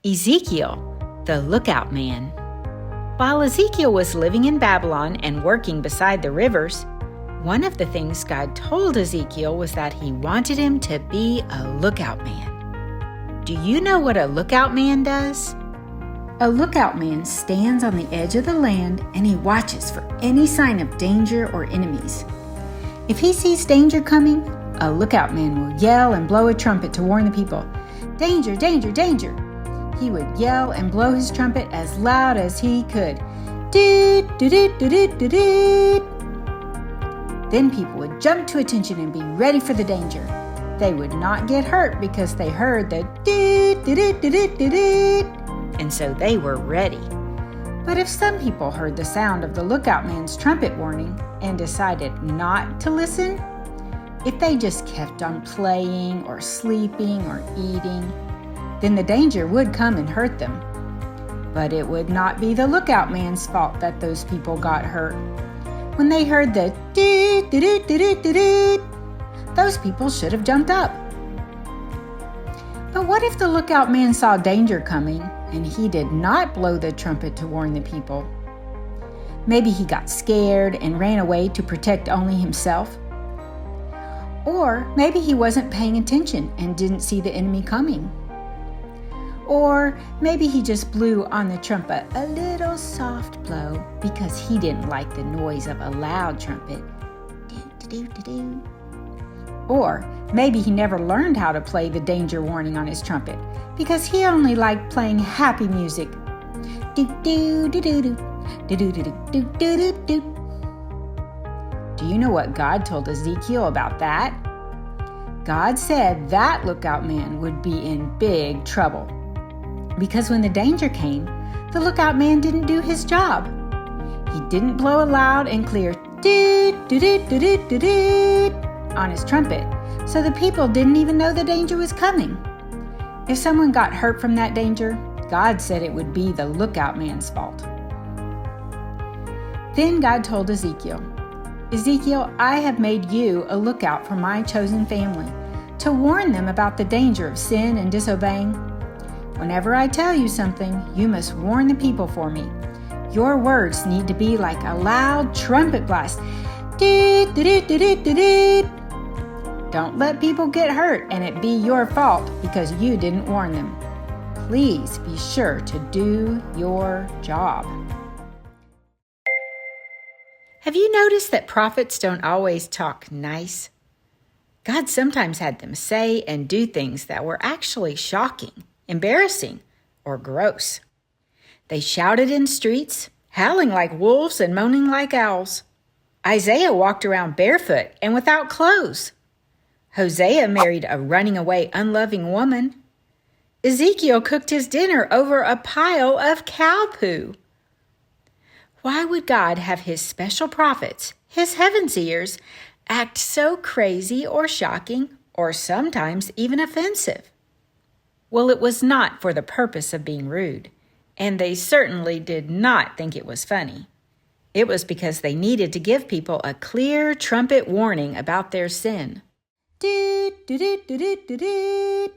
Ezekiel, the lookout man. While Ezekiel was living in Babylon and working beside the rivers, one of the things God told Ezekiel was that he wanted him to be a lookout man. Do you know what a lookout man does? A lookout man stands on the edge of the land and he watches for any sign of danger or enemies. If he sees danger coming, a lookout man will yell and blow a trumpet to warn the people. Danger, danger, danger! He would yell and blow his trumpet as loud as he could. Doot, doot, doot, doot, doot, doot. Then people would jump to attention and be ready for the danger. They would not get hurt because they heard the doot, doot, doot, doot, doot, doot, and so they were ready. But if some people heard the sound of the lookout man's trumpet warning and decided not to listen, if they just kept on playing or sleeping or eating, then the danger would come and hurt them. But it would not be the lookout man's fault that those people got hurt. When they heard the doot, doot, doot, doot, doot, doot, those people should have jumped up. But what if the lookout man saw danger coming and he did not blow the trumpet to warn the people? Maybe he got scared and ran away to protect only himself. Or maybe he wasn't paying attention and didn't see the enemy coming. Or maybe he just blew on the trumpet a little soft blow because he didn't like the noise of a loud trumpet. Do-do-do-do-do. Or maybe he never learned how to play the danger warning on his trumpet because he only liked playing happy music. Do-do-do-do-do. Do-do-do-do-do-do-do. Do you know what God told Ezekiel about that? God said that lookout man would be in big trouble. Because when the danger came, the lookout man didn't do his job. He didn't blow a loud and clear doot, doot, doot, doot, doot, doot on his trumpet, so the people didn't even know the danger was coming. If someone got hurt from that danger, God said it would be the lookout man's fault. Then God told Ezekiel, Ezekiel, I have made you a lookout for my chosen family, to warn them about the danger of sin and disobeying. Whenever I tell you something, you must warn the people for me. Your words need to be like a loud trumpet blast. Doot, doot, doot, doot, doot, doot. Don't let people get hurt and it be your fault because you didn't warn them. Please be sure to do your job. Have you noticed that prophets don't always talk nice? God sometimes had them say and do things that were actually shocking, embarrassing, or gross. They shouted in streets, howling like wolves and moaning like owls. Isaiah walked around barefoot and without clothes. Hosea married a running away, unloving woman. Ezekiel cooked his dinner over a pile of cow poo. Why would God have his special prophets, his heaven seers, act so crazy or shocking or sometimes even offensive? Well, it was not for the purpose of being rude, and they certainly did not think it was funny. It was because they needed to give people a clear trumpet warning about their sin. Doot, doot, doot, doot, doot, doot.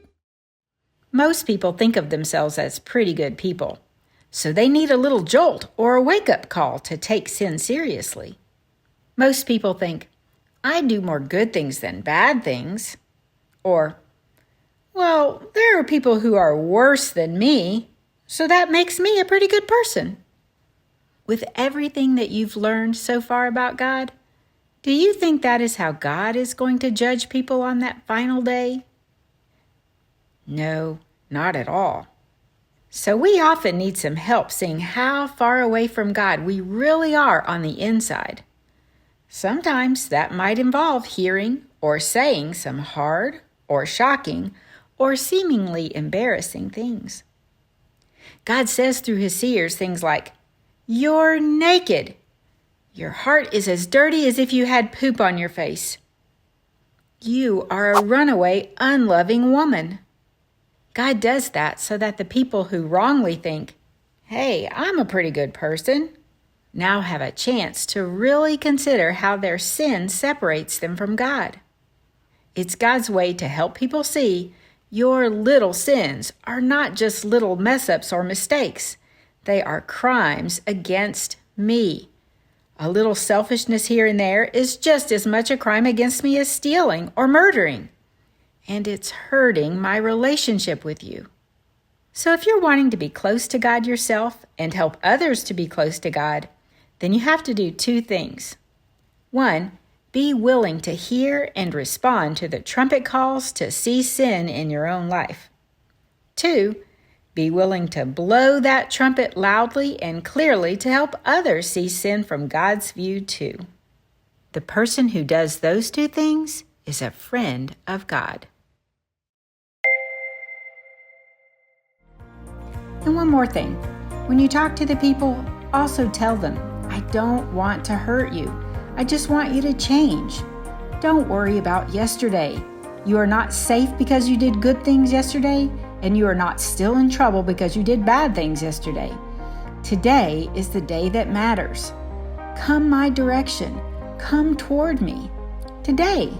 Most people think of themselves as pretty good people, so they need a little jolt or a wake-up call to take sin seriously. Most people think, I do more good things than bad things. Or, well, there are people who are worse than me, so that makes me a pretty good person. With everything that you've learned so far about God, do you think that is how God is going to judge people on that final day? No, not at all. So we often need some help seeing how far away from God we really are on the inside. Sometimes that might involve hearing or saying some hard or shocking or seemingly embarrassing things. God says through his seers things like, "You're naked. Your heart is as dirty as if you had poop on your face. You are a runaway, unloving woman." God does that so that the people who wrongly think, "Hey, I'm a pretty good person," now have a chance to really consider how their sin separates them from God. It's God's way to help people see Your little sins are not just little mess-ups or mistakes. They are crimes against me. A little selfishness here and there is just as much a crime against me as stealing or murdering. And it's hurting my relationship with you. So if you're wanting to be close to God yourself and help others to be close to God, then you have to do two things. 1, be willing to hear and respond to the trumpet calls to see sin in your own life. 2, be willing to blow that trumpet loudly and clearly to help others see sin from God's view too. The person who does those two things is a friend of God. And one more thing. When you talk to the people, also tell them, I don't want to hurt you. I just want you to change. Don't worry about yesterday. You are not safe because you did good things yesterday, and you are not still in trouble because you did bad things yesterday. Today is the day that matters. Come my direction. Come toward me. Today.